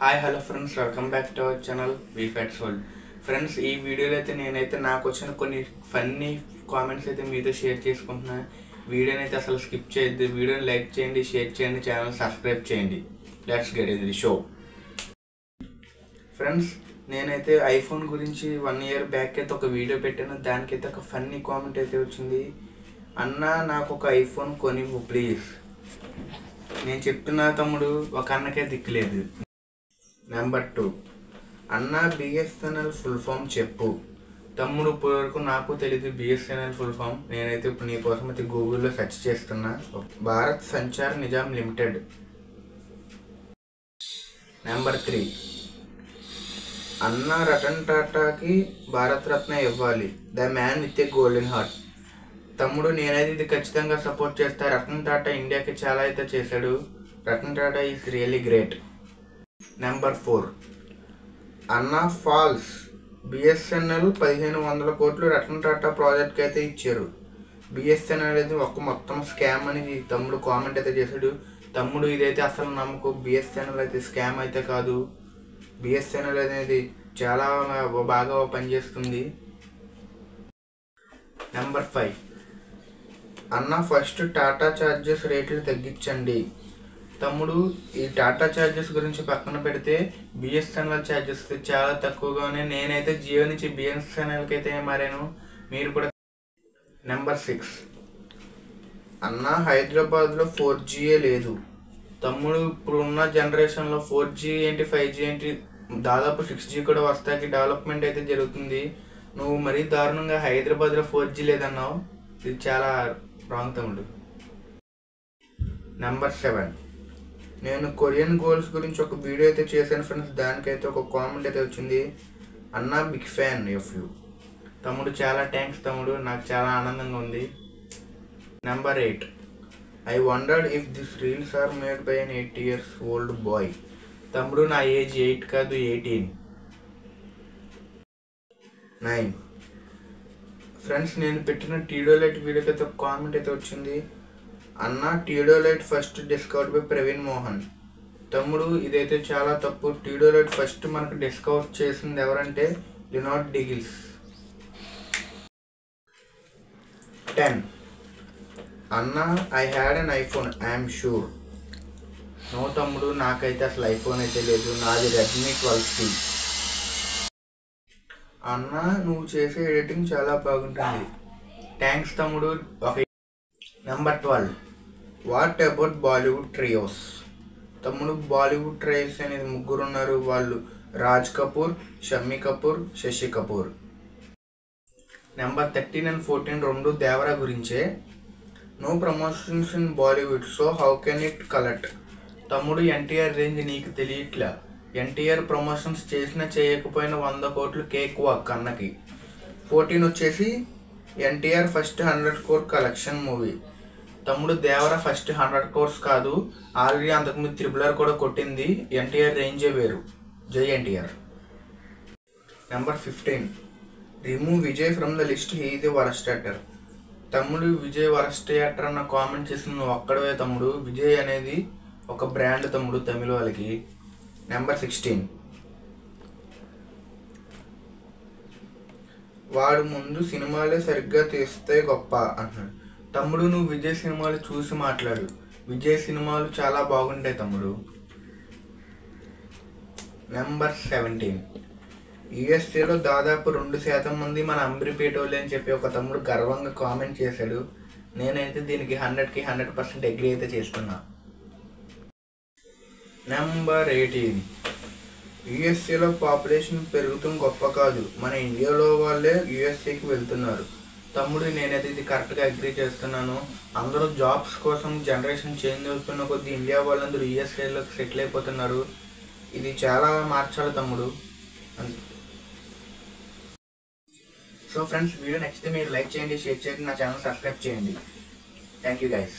Hi hello friends, welcome back to our channel we facts world. Friends, ఈ వీడియోలో అయితే నేనైతే నాకు వచ్చిన కొన్ని ఫన్నీ కామెంట్స్ అయితే మీతో షేర్ చేసుకుంటున్నాను. వీడియోని అయితే అసలు స్కిప్ చేయొద్దు. వీడియోని లైక్ చేయండి, షేర్ చేయండి, ఛానల్ సబ్స్క్రైబ్ చేయండి. Let's get in the show. Friends, నేనైతే ఐఫోన్ గురించి 1 year బ్యాక్ అయితే ఒక వీడియో పెట్టాను. దానికైతే ఒక ఫన్నీ కామెంట్ అయితే వచ్చింది. అన్న, నాకు ఒక ఐఫోన్ కొనివ్వు ప్లీజ్. నేను చెప్తున్నా తమ్ముడు, ఒక అన్నకే దిక్కులేదు. నెంబర్ 2, అన్న బిఎస్ఎన్ఎల్ ఫుల్ ఫామ్ చెప్పు. తమ్ముడు, ఇప్పటి వరకు నాకు తెలీదు బిఎస్ఎన్ఎల్ ఫుల్ ఫామ్. నేనైతే ఇప్పుడు నీ కోసం అయితే గూగుల్లో సెర్చ్ చేస్తున్నా. భారత్ సంచార్ నిజాం లిమిటెడ్. నెంబర్ 3, అన్న రతన్ టాటాకి భారత్ రత్న ఇవ్వాలి, the man with a golden heart. తమ్ముడు, నేనైతే ఇది ఖచ్చితంగా సపోర్ట్ చేస్తా. రతన్ టాటా ఇండియాకి చాలా అయితే చేశాడు. Ratan Tata is really great. Number 4, అన్నా ఫాల్స్. బిఎస్ఎన్ఎల్ 1500 కోట్లు రతన్ టాటా ప్రాజెక్ట్కి అయితే ఇచ్చారు. బిఎస్ఎన్ఎల్ అయితే ఒక మొత్తం స్కామ్ అని తమ్ముడు కామెంట్ అయితే చేశాడు. తమ్ముడు, ఇదైతే అసలు నమ్మకు. బిఎస్ఎన్ఎల్ అయితే స్కామ్ అయితే కాదు. బిఎస్ఎన్ఎల్ అనేది చాలా బాగా పనిచేస్తుంది. నెంబర్ 5, అన్న ఫస్ట్ టాటా చార్జెస్ రేట్లు తగ్గించండి. తమ్ముడు, ఈ టాటా ఛార్జెస్ గురించి పక్కన పెడితే బిఎస్ఎన్ఎల్ ఛార్జెస్ చాలా తక్కువగానే నేనైతే జియో నుంచి బిఎస్ఎన్ఎల్కి అయితే మారాను. మీరు కూడా. నెంబర్ 6, అన్న హైదరాబాద్లో 4G లేదు. తమ్ముడు, ఇప్పుడున్న జనరేషన్లో 4G ఏంటి, 5G ఏంటి, దాదాపు 6G కూడా వస్తాకి డెవలప్మెంట్ అయితే జరుగుతుంది. నువ్వు మరీ దారుణంగా హైదరాబాద్లో 4G లేదన్నావు. ఇది చాలా రాంగ్ తమ్ముడు. నెంబర్ 7, నేను కొరియన్ గోల్స్ గురించి ఒక వీడియో అయితే చేశాను ఫ్రెండ్స్. దానికైతే ఒక కామెంట్ అయితే వచ్చింది. అన్న బిగ్ ఫ్యాన్ ఆఫ్ యూ. తమ్ముడు, చాలా థ్యాంక్స్ తమ్ముడు, నాకు చాలా ఆనందంగా ఉంది. Number 8, I wondered if this reels are made by an 8 years old బాయ్. తమ్ముడు, నా ఏజ్ 8 కాదు, 18. 9, ఫ్రెండ్స్, నేను పెట్టిన టీడోలైట్ వీడియోకి అయితే ఒక కామెంట్ అయితే వచ్చింది. అన్న theodolite first discovered by Praveen Mohan. తమ్ముడు, ఇదైతే చాలా తప్పు. టీడోలైట్ ఫస్ట్ మనకు డిస్కవర్ చేసింది ఎవరంటే లినార్డ్ డిగిల్స్. 10, అన్న I had an iPhone, I'm sure. No తమ్ముడు, నాకైతే అసలు ఐఫోన్ అయితే లేదు. నాది రెడ్మీ 12C. అన్న, నువ్వు చేసే ఎడిటింగ్ చాలా బాగుంటుంది. థ్యాంక్స్ తమ్ముడు. Number 12, what about Bollywood trios. తమ్ముడు, బాలీవుడ్ ట్రియోస్ అనేది 3 ఉన్నారు. వాళ్ళు రాజ్ కపూర్, షమ్మి కపూర్, శశి కపూర్. నెంబర్ 13 and 14 రెండు దేవరా గురించే. No promotions in Bollywood, so how can it collect. తమ్ముడు, ఎన్టీఆర్ రేంజ్ నీకు తెలియట్లా. ఎన్టీఆర్ ప్రమోషన్స్ చేసినా చేయకపోయినా 100 కోట్లు కేక్ వాక్ అన్నకి. 14 వచ్చేసి NTR first 100 crore collection movie. తమ్ముడు, దేవరా ఫస్ట్ 100 crores కాదు, ఆల్రెడీ అంతకుముందు RRR కూడా కొట్టింది. ఎన్టీఆర్ రేంజే వేరు. జై NTR. Number 15, remove Vijay from the list, he the worst actor. తమ్ముడు, విజయ్ వరస్ట్ యాక్టర్ అన్న కామెంట్ చేసిన నువ్వు ఒక్కడవే తమ్ముడు. విజయ్ అనేది ఒక బ్రాండ్ తమ్ముడు తమిళ వాళ్ళకి. నెంబర్ 16, వాడు ముందు సినిమాలే సరిగ్గా తీస్తే గొప్ప అంటున్నాడు. తమ్ముడు, నువ్వు విజయ్ సినిమాలు చూసి మాట్లాడు. విజయ్ సినిమాలు చాలా బాగుంటాయి తమ్ముడు. నెంబర్ 17, యుఎస్ఏలో దాదాపు 2% మంది మన అంబరిపేట వాళ్ళే అని చెప్పి ఒక తమ్ముడు గర్వంగా కామెంట్ చేశాడు. నేనైతే దీనికి 100కి 100% అగ్రీ అయితే చేస్తున్నా. నెంబర్ 18, యుఎస్ఏలో పాపులేషన్ పెరుగుతుంది గొప్ప కాదు, మన ఇండియాలో వాళ్ళే యుఎస్ఏకి వెళ్తున్నారు. తమ్ముడు, నేనైతే ఇది కరెక్ట్గా అగ్రీ చేస్తున్నాను. అందరూ జాబ్స్ కోసం జనరేషన్ చేంజ్ అవుతున్న కొద్ది ఇండియా వాళ్ళందరూ యుఎస్ఏలోకి సెటిల్ అయిపోతున్నారు. ఇది చాలా మార్చాలి తమ్ముడు. సో ఫ్రెండ్స్, వీడియో నచ్చితే మీరు లైక్ చేయండి, షేర్ చేయండి, నా ఛానల్ సబ్స్క్రైబ్ చేయండి. Thank you guys.